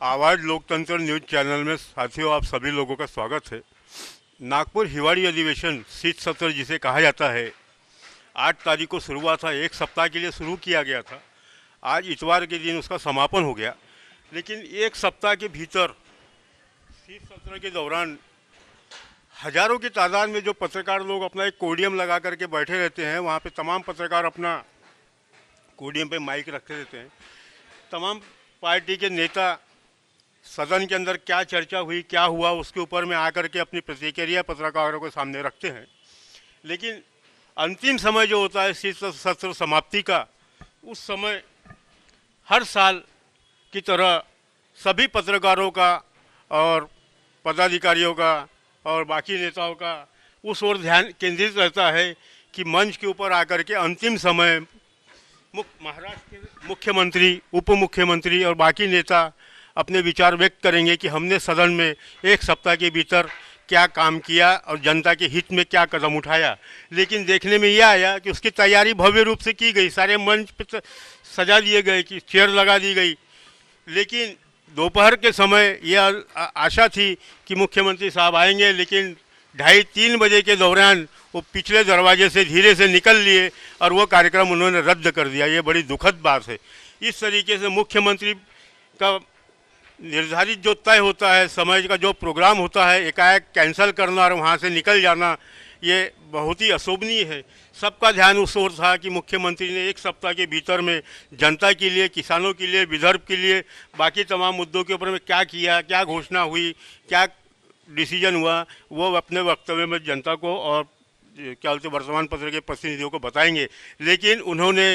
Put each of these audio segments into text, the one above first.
आवाज़ लोकतंत्र news channel में साथियों आप सभी लोगों का स्वागत है। नागपुर हिवाड़ी अधिवेशन शीत सत्र जिसे कहा जाता है 8 तारीख को शुरू हुआ था। एक सप्ताह के लिए शुरू किया गया था। आज इतवार के दिन उसका समापन हो गया। लेकिन एक सप्ताह के भीतर शीत सत्र के दौरान हजारों की तादाद में जो पत्रकार लोग अपना एक कोडियम लगा करके बैठे रहते हैं, वहाँ पे तमाम पत्रकार अपना कोडियम पे माइक रखे रहते हैं। तमाम पार्टी के नेता सदन के अंदर क्या चर्चा हुई, क्या हुआ, उसके ऊपर में आकर के अपनी प्रतिक्रिया पत्रकारों के सामने रखते हैं। लेकिन अंतिम समय जो होता है शीत सत्र समाप्ति का, उस समय हर साल की तरह सभी पत्रकारों का और पदाधिकारियों का और बाकी नेताओं का उस ओर ध्यान केंद्रित रहता है कि मंच के ऊपर आकर के अंतिम समय महाराष्ट्र के मुख्यमंत्री, उप मुख्यमंत्री और बाकी नेता अपने विचार व्यक्त करेंगे कि हमने सदन में एक सप्ताह के भीतर क्या काम किया और जनता के हित में क्या कदम उठाया। लेकिन देखने में यह आया कि उसकी तैयारी भव्य रूप से की गई, सारे मंच पे सजा दिए गए कि चेयर लगा दी गई। लेकिन दोपहर के समय यह आशा थी कि मुख्यमंत्री साहब आएंगे, लेकिन 2:30-3 बजे के दौरान वो पिछले दरवाजे से धीरे से निकल लिए और वो कार्यक्रम उन्होंने रद्द कर दिया। ये बड़ी दुखद बात है। इस तरीके से मुख्यमंत्री का निर्धारित जो तय होता है, समय का जो प्रोग्राम होता है, एकाएक कैंसिल करना और वहाँ से निकल जाना, ये बहुत ही अशोभनीय है। सबका ध्यान उस ओर था कि मुख्यमंत्री ने एक सप्ताह के भीतर में जनता के लिए, किसानों के लिए, विदर्भ के लिए, बाकी तमाम मुद्दों के ऊपर में क्या किया, क्या घोषणा हुई, क्या डिसीजन हुआ, वो अपने वक्तव्य में जनता को और क्या बोलते वर्तमान पत्र के प्रतिनिधियों को बताएंगे। लेकिन उन्होंने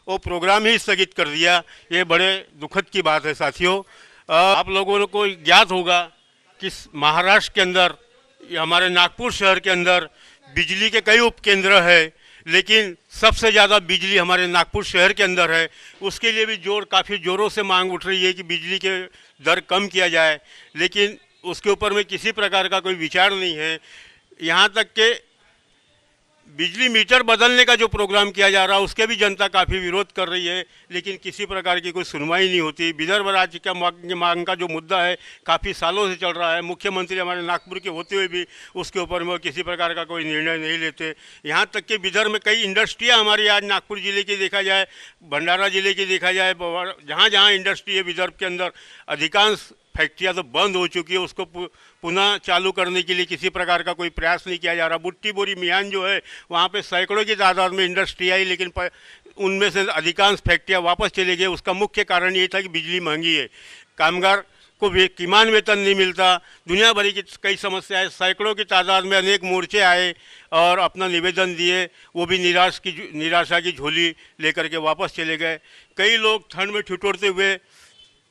वो प्रोग्राम ही स्थगित कर दिया। ये बड़े दुखद की बात है साथियों। आप लोगों को ज्ञात होगा कि महाराष्ट्र के अंदर, हमारे नागपुर शहर के अंदर बिजली के कई उपकेंद्र है, लेकिन सबसे ज़्यादा बिजली हमारे नागपुर शहर के अंदर है। उसके लिए भी काफ़ी ज़ोरों से मांग उठ रही है कि बिजली के दर कम किया जाए, लेकिन उसके ऊपर में किसी प्रकार का कोई विचार नहीं है। यहाँ तक के बिजली मीटर बदलने का जो प्रोग्राम किया जा रहा है उसके भी जनता काफ़ी विरोध कर रही है, लेकिन किसी प्रकार की कोई सुनवाई नहीं होती। विदर्भ राज्य का मांग का जो मुद्दा है काफ़ी सालों से चल रहा है। मुख्यमंत्री हमारे नागपुर के होते हुए भी उसके ऊपर में किसी प्रकार का कोई निर्णय नहीं लेते। यहाँ तक कि विदर्भ में कई इंडस्ट्रियाँ हमारी आज नागपुर जिले की देखा जाए, भंडारा जिले की देखा जाए, जहाँ जहाँ इंडस्ट्री है विदर्भ के अंदर, अधिकांश फैक्ट्रियाँ तो बंद हो चुकी है। उसको पुनः चालू करने के लिए किसी प्रकार का कोई प्रयास नहीं किया जा रहा। बुट्टी बोरी मियान जो है, वहाँ पे सैकड़ों की तादाद में इंडस्ट्री आई, लेकिन उनमें से अधिकांश फैक्ट्रियाँ वापस चले गए। उसका मुख्य कारण ये था कि बिजली महंगी है, कामगार को भी किमान वेतन नहीं मिलता, दुनिया भरी की कई समस्याएं। सैकड़ों की तादाद में अनेक मोर्चे आए और अपना निवेदन दिए, वो भी निराशा की झोली लेकर के वापस चले गए। कई लोग ठंड में ठिठुरते हुए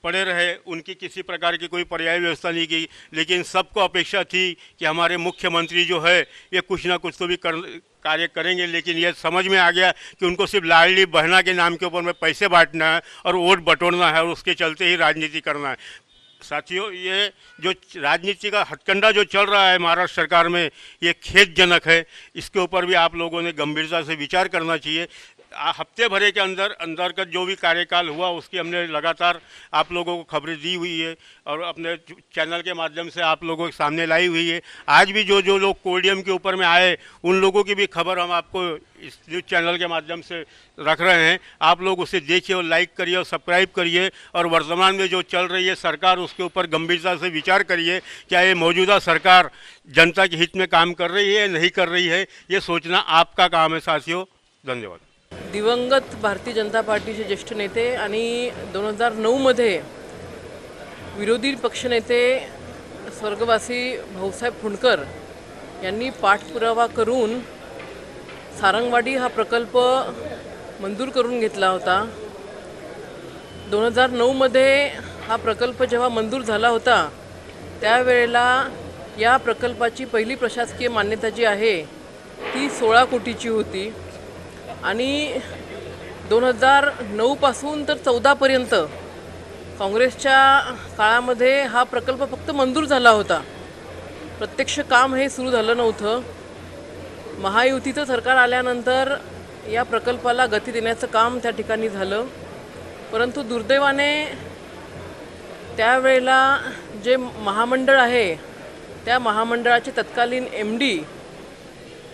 पड़े रहे, उनकी किसी प्रकार की कोई पर्याय व्यवस्था नहीं की। लेकिन सबको अपेक्षा थी कि हमारे मुख्यमंत्री जो है ये कुछ ना कुछ तो भी कार्य करेंगे। लेकिन ये समझ में आ गया कि उनको सिर्फ लाडली बहना के नाम के ऊपर में पैसे बांटना है और वोट बटोरना है और उसके चलते ही राजनीति करना है। साथियों, ये जो राजनीति का हथकंडा जो चल रहा है महाराष्ट्र सरकार में, ये खेदजनक है। इसके ऊपर भी आप लोगों ने गंभीरता से विचार करना चाहिए। हफ्ते भरे के अंदर का जो भी कार्यकाल हुआ उसकी हमने लगातार आप लोगों को खबरें दी हुई है और अपने चैनल के माध्यम से आप लोगों के सामने लाई हुई है। आज भी जो लोग कोडियम के ऊपर में आए, उन लोगों की भी खबर हम आपको इस न्यूज़ चैनल के माध्यम से रख रहे हैं। आप लोग उसे देखिए और लाइक करिए और सब्सक्राइब करिए, और वर्तमान में जो चल रही है सरकार उसके ऊपर गंभीरता से विचार करिए। क्या ये मौजूदा सरकार जनता के हित में काम कर रही है, नहीं कर रही है, ये सोचना आपका काम है साथियों। धन्यवाद। दिवंगत भारतीय जनता पार्टीचे ज्येष्ठ नेते आणि 2009मध्ये विरोधी पक्षनेते स्वर्गवासी भाऊसाहेब फुंडकर यांनी पाठपुरावा करून सारंगवाडी हा प्रकल्प मंजूर करून घेतला होता। 2009मध्ये हा प्रकल्प जेव्हा मंजूर झाला होता त्यावेळेला या प्रकल्पाची पहिली प्रशासकीय मान्यता जी आहे ती 16 कोटीची होती आणि 2009 पासून तर 14 पर्यंत काँग्रेसच्या काळामध्ये हा प्रकल्प फक्त मंजूर झाला होता, प्रत्यक्ष काम हे सुरू झालं नव्हतं। महायुतीचं सरकार आल्यानंतर या प्रकल्पाला गती देण्याचं काम त्या ठिकाणी झालं, परंतु दुर्दैवाने त्यावेळेला जे महामंडळ आहे त्या महामंडळाचे तत्कालीन MD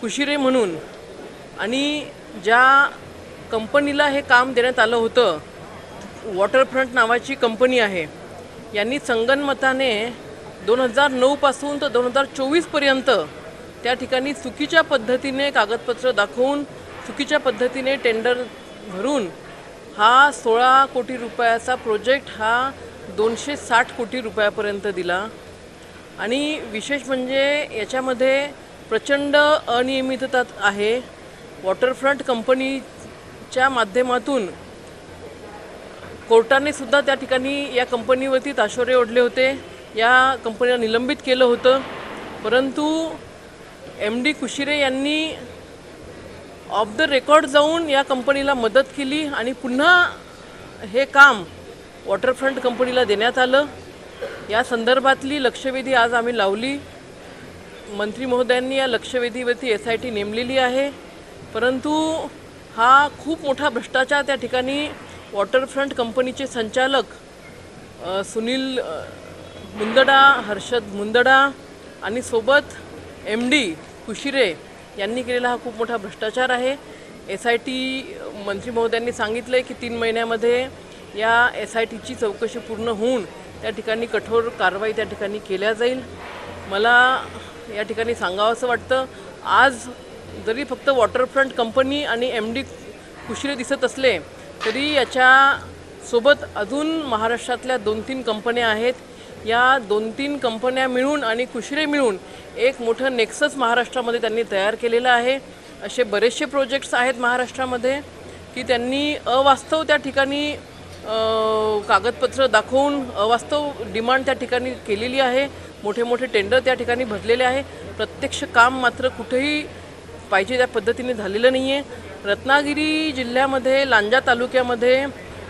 कुशिरे म्हणून आणि ज्या कंपनीला हे काम देण्यात आलं होतं, वॉटरफ्रंट नावाची कंपनी आहे, यांनी संगनमताने 2009 पासून तर 2024पर्यंत त्या ठिकाणी चुकीच्या पद्धतीने कागदपत्र दाखवून चुकीच्या पद्धतीने टेंडर भरून हा 16 कोटी रुपयाचा प्रोजेक्ट हा 260 कोटी रुपयापर्यंत दिला. आणि विशेष म्हणजे याच्यामध्ये प्रचंड अनियमितता आहे. वॉटरफ्रंट कंपनीच्या माध्यमातून कोर्टाने सुद्धा त्या ठिकाणी या कंपनीवरती ताशोरे ओढले होते, या कंपनीला निलंबित केलं होतं. परंतु MD कुशिरे यांनी ऑफ द रेकॉर्ड जाऊन या कंपनीला मदत केली आणि पुन्हा हे काम वॉटरफ्रंट कंपनीला देण्यात आलं. या संदर्भातली लक्षवेधी आज आम्ही लावली. मंत्री महोदयांनी या लक्षवेधीवरती SIT नेमलेली आहे. परंतु हा खूप मोठा भ्रष्टाचार त्या ठिकाणी वॉटरफ्रंट कंपनीचे संचालक सुनील मुंदडा, हर्षद मुंदडा आणि सोबत MD कुशिरे यांनी केलेला हा खूप मोठा भ्रष्टाचार आहे. SIT मंत्री महोदयांनी सांगितलं की 3 महिन्यामध्ये या SITची चौकशी पूर्ण होऊन त्या ठिकाणी कठोर कारवाई त्या ठिकाणी केल्या जाईल. मला या ठिकाणी सांगावंसं वाटतं, आज जरी फक्त वॉटरफ्रंट कंपनी आणि MD कुशिरे दिसत असले तरी याच्यासोबत अजून महाराष्ट्रातल्या 2-3 कंपन्या आहेत. या 2-3 कंपन्या मिळून आणि कुशिरे मिळून एक मोठं नेक्सस महाराष्ट्रामध्ये त्यांनी तयार केलेलं आहे. असे बरेचसे प्रोजेक्ट्स आहेत महाराष्ट्रामध्ये की त्यांनी अवास्तव त्या ठिकाणी कागदपत्र दाखवून अवास्तव डिमांड त्या ठिकाणी केलेली आहे. मोठे मोठे टेंडर त्या ठिकाणी भरलेले आहे. प्रत्यक्ष काम मात्र कुठेही पाहिजे त्या पद्धतीने झालेलं नाही आहे. रत्नागिरी जिल्ह्यामध्ये लांजा तालुक्यामध्ये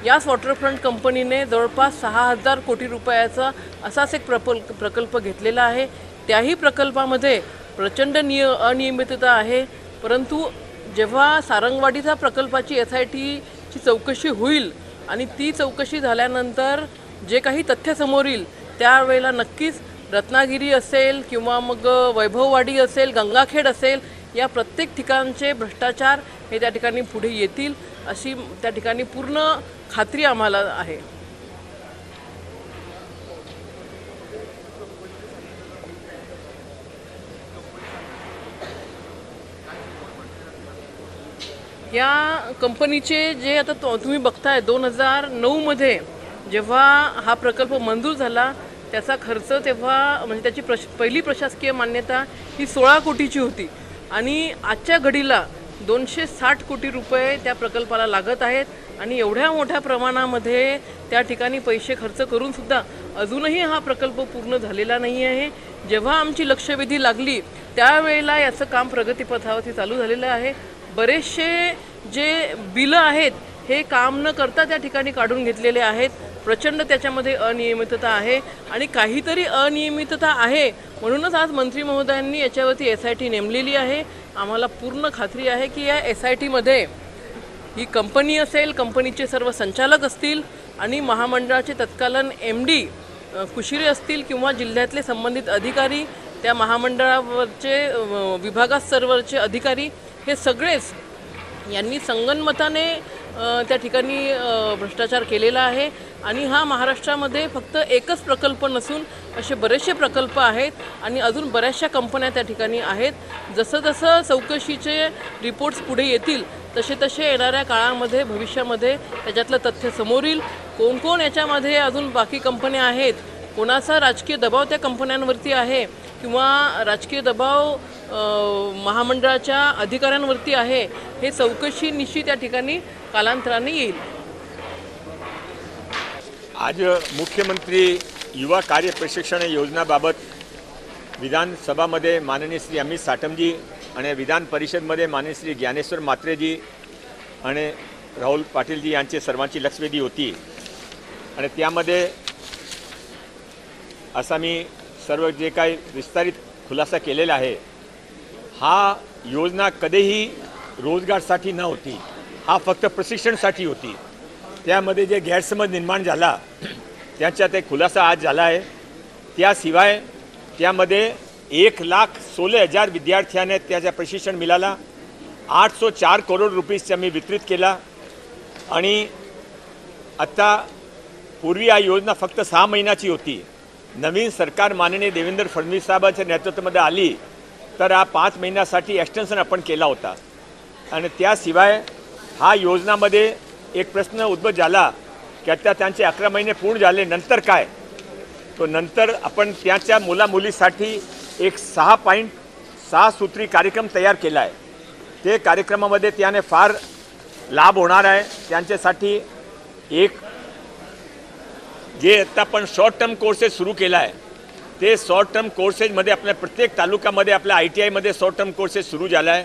याच वॉटरफ्रंट कंपनीने जवळपास 6,000 कोटी रुपयाचा असाच एक प्रकल्प घेतलेला आहे. त्याही प्रकल्पामध्ये प्रचंड अनियमितता आहे. परंतु जेव्हा सारंगवाडीचा प्रकल्पाची SITची चौकशी होईल आणि ती चौकशी झाल्यानंतर जे काही तथ्य समोर येईल त्यावेळेला नक्कीच रत्नागिरी असेल किंवा मग वैभववाडी असेल, गंगाखेड असेल, या प्रत्येक ठिकाणचे भ्रष्टाचार हे त्या ठिकाणी पुढे येतील अशी त्या ठिकाणी पूर्ण खात्री आम्हाला आहे. या कंपनीचे जे आता तुम्ही बघताय 2009मध्ये जेव्हा हा प्रकल्प मंजूर झाला त्याचा खर्च तेव्हा म्हणजे त्याची पहिली प्रशासकीय मान्यता ही 16 कोटीची होती आणि आजच्या घडीला 260 कोटी रुपये त्या प्रकल्पाला लागत आहेत. आणि एवढ्या मोठ्या प्रमाणामध्ये त्या ठिकाणी पैसे खर्च करूनसुद्धा अजूनही हा प्रकल्प पूर्ण झालेला नाही आहे. जेव्हा आमची लक्षवेधी लागली त्यावेळेला याचं काम प्रगतीपथावरती चालू झालेलं आहे. बरेचसे जे बिलं आहेत हे काम न करता त्या ठिकाणी काढून घेतलेले आहेत. प्रचंड त्याच्यामध्ये अनियमितता आहे आणि काहीतरी अनियमितता आहे म्हणूनच आज मंत्री महोदयांनी याच्यावरती SIT नेमलेली आहे. आम्हाला पूर्ण खात्री आहे की या SITमध्ये ही कंपनी असेल, कंपनीचे सर्व संचालक असतील आणि महामंडळाचे तत्कालीन MD कुशिरे असतील किंवा जिल्ह्यातले संबंधित अधिकारी, त्या महामंडळावरचे विभागास्तरवरचे अधिकारी, हे सगळेच यांनी संगनमताने त्या ठिकाणी भ्रष्टाचार केलेला आहे. आणि हा महाराष्ट्रामध्ये फक्त एकच प्रकल्प नसून असे बरेचसे प्रकल्प आहेत आणि अजून बऱ्याचशा कंपन्या त्या ठिकाणी आहेत. जसं जसं चौकशीचे रिपोर्ट्स पुढे येतील तसे तसे येणाऱ्या काळामध्ये भविष्यामध्ये त्याच्यातलं तथ्य समोर येईल. कोण कोण याच्यामध्ये अजून बाकी कंपन्या आहेत, कोणाचा राजकीय दबाव त्या कंपन्यांवरती आहे किंवा राजकीय दबाव महामंडळाच्या अधिकाऱ्यांवरती आहे, हे चौकशी निश्चित त्या ठिकाणी कालांतराने येईल. आज मुख्यमंत्री युवा कार्य प्रशिक्षण योजनाबाबत विधानसभामध्ये माननीय श्री अमित साटमजी आणि विधान परिषदमध्ये माननीय श्री ज्ञानेश्वर म्हात्रेजी आणि राहुल पाटीलजी यांची सर्वांची लक्षवेधी होती. आणि त्यामध्ये असा मी सर्व जे काही विस्तारित खुलासा केलेला आहे, हा योजना कधीही रोजगारसाठी न होती, हा फक्त प्रशिक्षणासाठी होती. त्यामध्ये जे गैरसमज निर्माण झाला त्यांच्यात एक खुलासा आज झाला आहे. त्याशिवाय त्यामध्ये 1,16,000 विद्यार्थ्यांना त्याचं प्रशिक्षण मिळाला. 804 करोड रुपीजचा मी वितरित केला. आणि आता पूर्वी ही योजना फक्त 6 महिन्याची होती. नवीन सरकार माननीय देवेंद्र फडणवीस साहेबांच्या नेतृत्वामध्ये आली तर हा 5 महिन्यासाठी एक्सटेन्शन आपण केला होता. आणि त्याशिवाय हा योजनामध्ये एक प्रश्न उद्भव झाला की आता त्यांचे 11 महिने पूर्ण झाले नंतर काय. तो नंतर आपण त्याच्या मुलामुलीसाठी एक 6 सूत्री कार्यक्रम तयार केला आहे. ते कार्यक्रमामध्ये त्याने फार लाभ होणार आहे. त्यांच्यासाठी एक जे आता आपण शॉर्ट टर्म कोर्सेस सुरू केला आहे ते शॉर्ट टर्म कोर्सेसमध्ये आपल्या प्रत्येक तालुक्यामध्ये आपल्या ITIमध्ये शॉर्ट टर्म कोर्सेस सुरू झाला आहे.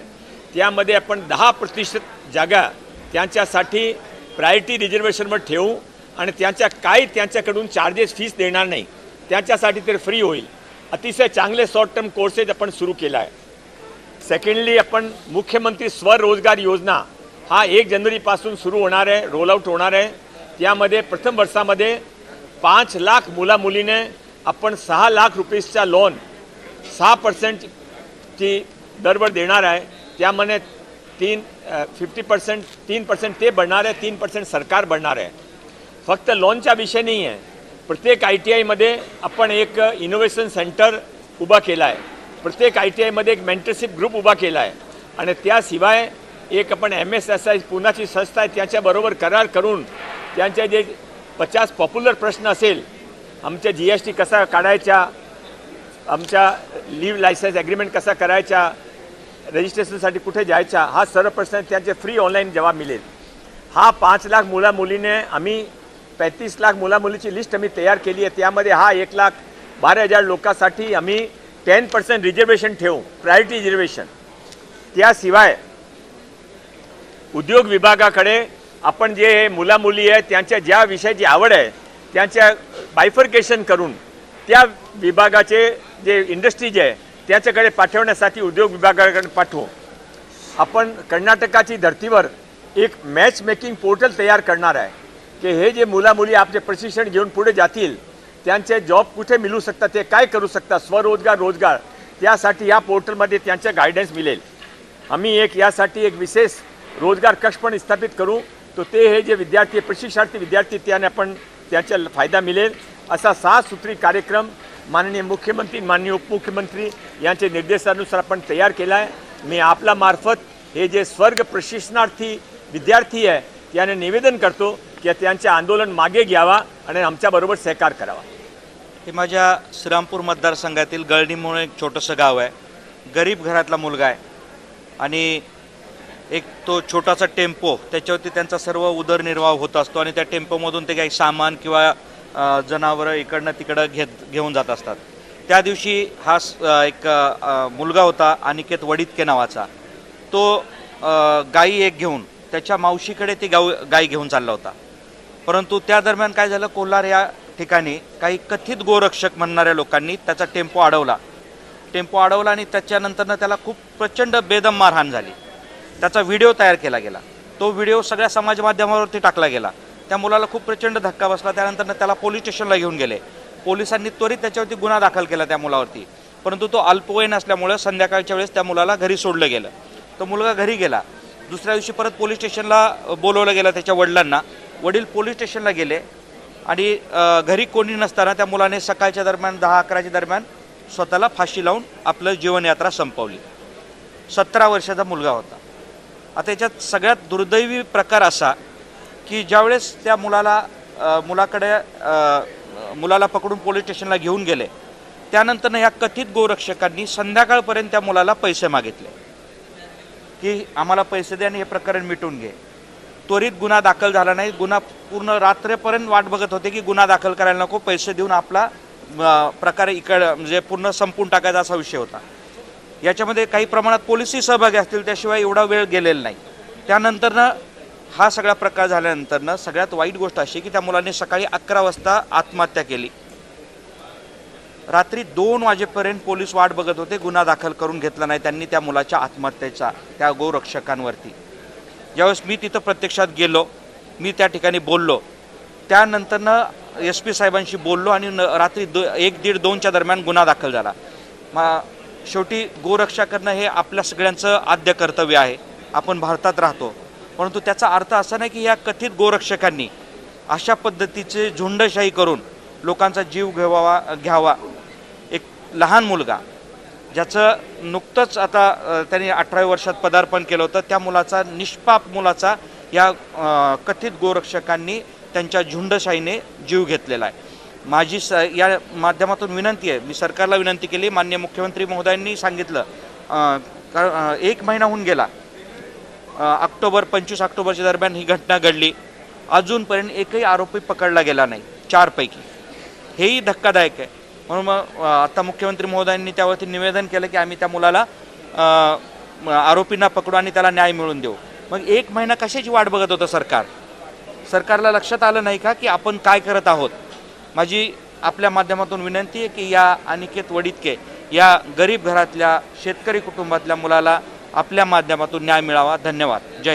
त्यामध्ये आपण 10% जागा त्यांच्यासाठी प्रायोरिटी रिझर्वेशनवर ठेवू आणि त्यांच्याकडून चार्जेस फीस देणार नाही. त्यांच्यासाठी ते फ्री होईल. अतिशय चांगले शॉर्ट टर्म कोर्सेस आपण सुरू केला आहे. सेकंडली आपण मुख्यमंत्री स्वरोजगार योजना हा 1 जानेवारीपासून सुरू होणार आहे, रोल आउट होणार आहे. त्यामध्ये प्रथम वर्षामध्ये 5 लाख मुलामुलीने आपण 6 लाख रुपयेचा लोन 6% ची दरवर देणार आहे. त्यामध्ये 3% ते भरणार आहे, 3% सरकार भरणार आहे. फक्त लोनचा विषय नाही आहे. प्रत्येक ITIमध्ये आपण एक इनोव्हेशन सेंटर उभा केला आहे. प्रत्येक ITIमध्ये एक मेंटरशिप ग्रुप उभा केला आहे. आणि त्याशिवाय एक आपण MSSI पुण्याची संस्था आहे त्याच्याबरोबर करार करून त्यांचे जे 50 पॉप्युलर प्रश्न असेल, आमच्या GST कसा काढायचा, आमच्या लीव लायसन्स ॲग्रीमेंट कसा करायचा, रजिस्ट्रेशनसाठी कुठे जायचा, हा सर्व प्रश्न त्यांचे फ्री ऑनलाईन जवाब मिळेल. हा 5 लाख मुलामुलीने आम्ही 35 लाख मुलामुलीची लिस्ट आम्ही तयार केली आहे. त्यामध्ये हा 1,12,000 लोकांसाठी आम्ही 10% रिझर्वेशन ठेवू, प्रायोरिटी रिझर्वेशन. त्याशिवाय उद्योग विभागाकडे आपण जे मुलामुली आहे त्यांच्या ज्या विषयाची आवड आहे त्यांच्या बायफर्केशन करून त्या विभागाचे जे इंडस्ट्रीज आहे त्याच्याकडे पाठवण्यासाठी उद्योग विभागाकडे पाठवू. आपण कर्नाटकाची धर्तीवर एक मॅच मेकिंग पोर्टल तयार करणार आहे की हे जे मुलामुली आपले प्रशिक्षण घेऊन पुढे जातील त्यांचे जॉब कुठे मिळू शकतात, ते काय करू शकतात, स्वरोजगार रोजगार, त्यासाठी या पोर्टलमध्ये त्यांचं गायडन्स मिळेल. आम्ही यासाठी एक विशेष रोजगार कक्ष पण स्थापित करू. तो ते हे जे विद्यार्थी प्रशिक्षणार्थी विद्यार्थी त्याने आपण त्यांचा फायदा मिळेल असा 6 सूत्री कार्यक्रम माननीय मुख्यमंत्री माननीय उपमुख्यमंत्री यांच्या निर्देशानुसार आपण तयार केला आहे. मी आपला मार्फत हे जे स्वर्ग प्रशिक्षणार्थी विद्यार्थी आहे त्याने निवेदन करतो की त्यांचे आंदोलन मागे घ्यावा आणि आमच्याबरोबर सहकार करावा. हे माझ्या श्रीरामपूर मतदारसंघातील गळणी म्हणून एक छोटंसं गाव आहे. गरीब घरातला मुलगा आहे आणि एक तो छोटासा टेम्पो, त्याच्यावरती त्यांचा सर्व उदरनिर्वाह होत असतो आणि त्या टेम्पोमधून ते काही सामान किंवा जनावरं इकडनं तिकडं घेऊन जात असतात. त्या दिवशी हा एक मुलगा होता अनिकेत वडितके नावाचा. तो गाई एक घेऊन त्याच्या मावशीकडे ती गाई घेऊन चालला होता. परंतु त्या दरम्यान काय झालं, कोल्हार या ठिकाणी काही कथित गोरक्षक म्हणणाऱ्या लोकांनी त्याचा टेम्पो अडवला आणि त्याच्यानंतरनं त्याला खूप प्रचंड बेदम मारहाण झाली. त्याचा व्हिडिओ तयार केला गेला. तो व्हिडिओ सगळ्या समाज माध्यमावरती टाकला गेला. त्या मुलाला खूप प्रचंड धक्का बसला. त्यानंतर त्याला पोलीस स्टेशनला घेऊन गेले. पोलिसांनी त्वरित त्याच्यावरती गुन्हा दाखल केला त्या मुलावरती. परंतु तो अल्पवयीन असल्यामुळे संध्याकाळच्या वेळेस त्या मुलाला घरी सोडलं गेलं. तो मुलगा घरी गेला. दुसऱ्या दिवशी परत पोलीस स्टेशनला बोलवलं गेलं त्याच्या वडिलांना. वडील पोलीस स्टेशनला गेले आणि घरी कोणी नसताना त्या मुलाने सकाळच्या दरम्यान 10-11च्या दरम्यान स्वतःला फाशी लावून आपलं जीवनयात्रा संपवली. 17 वर्षाचा मुलगा होता. आता याच्यात सगळ्यात दुर्दैवी प्रकार असा की ज्यावेळेस त्या मुलाला पकडून पोलीस स्टेशनला घेऊन गेले त्यानंतर ह्या कथित गोरक्षकांनी संध्याकाळपर्यंत त्या मुलाला पैसे मागितले की आम्हाला पैसे द्या आणि हे प्रकरण मिटून घे. त्वरित गुन्हा दाखल झाला नाही. गुन्हा पूर्ण रात्रीपर्यंत वाट बघत होते की गुन्हा दाखल करायला नको, पैसे देऊन आपला प्रकार म्हणजे पूर्ण संपून टाकायचा असा विषय होता. याच्यामध्ये काही प्रमाणात पोलिसही सहभागी असतील, त्याशिवाय एवढा वेळ गेलेला नाही. त्यानंतरनं हा सगळा प्रकार झाल्यानंतरनं सगळ्यात वाईट गोष्ट अशी की त्या मुलाने सकाळी 11 वाजता आत्महत्या केली. रात्री 2 वाजेपर्यंत पोलीस वाट बघत होते, गुन्हा दाखल करून घेतला नाही त्यांनी त्या मुलाच्या आत्महत्येचा त्या गोरक्षकांवरती. ज्यावेळेस मी तिथं प्रत्यक्षात गेलो, मी त्या ठिकाणी बोललो, त्यानंतरनं SP साहेबांशी बोललो आणि रात्री 1-1:30-2च्या दरम्यान गुन्हा दाखल झाला. शेवटी गोरक्षा करणं हे आपल्या सगळ्यांचं आद्य कर्तव्य आहे. आपण भारतात राहतो, परंतु त्याचा अर्थ असा नाही की या कथित गोरक्षकांनी अशा पद्धतीचे झुंडशाही करून लोकांचा जीव घ्यावा. एक लहान मुलगा ज्याचं नुकतंच आता त्यांनी 18व्या वर्षात पदार्पण केलं होतं, त्या मुलाचा, निष्पाप मुलाचा या कथित गोरक्षकांनी त्यांच्या झुंडशाहीने जीव घेतलेला आहे. माझी या माध्यमातून विनंती आहे, मी सरकारला विनंती केली. माननीय मुख्यमंत्री महोदयांनी सांगितलं, कारण 1 महिना होऊन गेला, 25 ऑक्टोबरच्या दरम्यान ही घटना घडली. अजूनपर्यंत एकही आरोपी पकडला गेला नाही 4 पैकी. हेही धक्कादायक आहे. म्हणून मग आता मुख्यमंत्री महोदयांनी त्यावरती निवेदन केलं की आम्ही त्या मुलाला आरोपींना पकडू आणि त्याला न्याय मिळवून देऊ. मग 1 महिना कशाची वाट बघत होतं सरकार? सरकारला लक्षात आलं नाही का की आपण काय करत आहोत? माझी आपल्या माध्यमातून विनंती आहे की या अनिकेत वडितके या गरीब घरातल्या शेतकरी कुटुंबातल्या मुलाला आपल्या माध्यमातून न्याय मिळावा. धन्यवाद. जय